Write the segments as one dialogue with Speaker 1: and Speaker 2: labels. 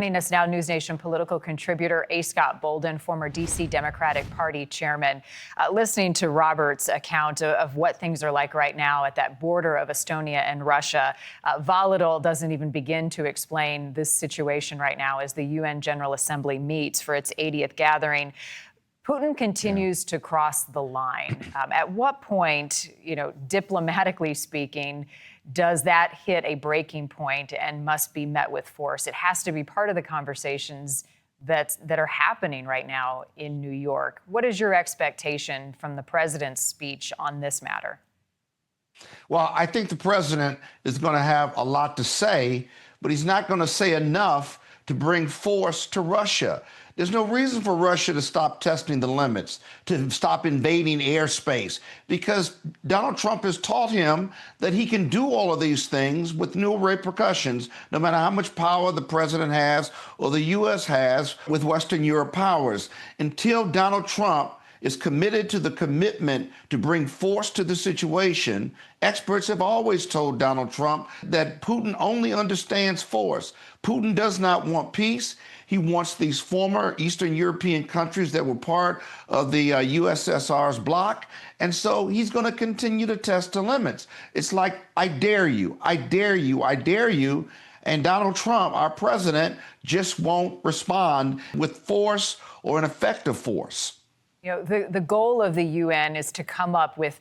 Speaker 1: Joining us now, NewsNation political contributor A. Scott Bolden, former D.C. Democratic Party chairman. Listening to Robert's account of what things are like right now at that border of Estonia and Russia, volatile doesn't even begin to explain this situation right now as the UN General Assembly meets for its 80th gathering. Putin continues to cross the line. At what point, diplomatically speaking, does that hit a breaking point and must be met with force? It has to be part of the conversations that are happening right now in New York. What is your expectation from the president's speech on this matter?
Speaker 2: Well, I think the president is going to have a lot to say, but he's not going to say enough to bring force to Russia. There's no reason for Russia to stop testing the limits, to stop invading airspace, because Donald Trump has taught him that he can do all of these things with no repercussions, no matter how much power the president has or the U.S. has with Western Europe powers. Until Donald Trump is committed to the commitment to bring force to the situation, experts have always told Donald Trump that Putin only understands force. Putin does not want peace. He wants these former Eastern European countries that were part of the USSR's bloc. And so he's going to continue to test the limits. It's like, I dare you, I dare you, I dare you. And Donald Trump, our president, just won't respond with force or an effective force.
Speaker 1: The goal of the UN is to come up with,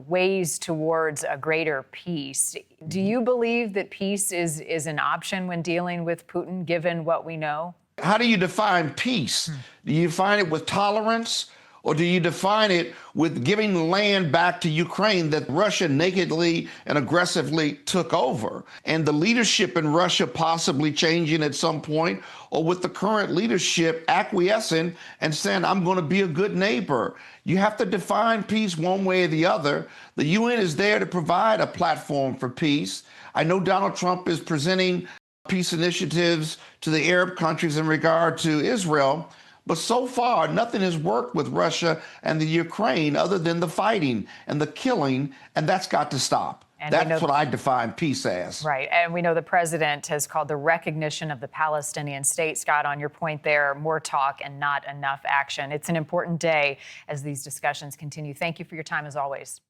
Speaker 1: ways towards a greater peace. Do you believe that peace is an option when dealing with Putin, given what we know?
Speaker 2: How do you define peace? Do you define it with tolerance? Or do you define it with giving the land back to Ukraine that Russia nakedly and aggressively took over? And the leadership in Russia possibly changing at some point, or with the current leadership acquiescing and saying, I'm going to be a good neighbor. You have to define peace one way or the other. The UN is there to provide a platform for peace. I know Donald Trump is presenting peace initiatives to the Arab countries in regard to Israel. But so far, nothing has worked with Russia and the Ukraine other than the fighting and the killing, and that's got to stop. And that's what I define peace as.
Speaker 1: Right. And we know the president has called the recognition of the Palestinian state. Scott, on your point there, more talk and not enough action. It's an important day as these discussions continue. Thank you for your time, as always.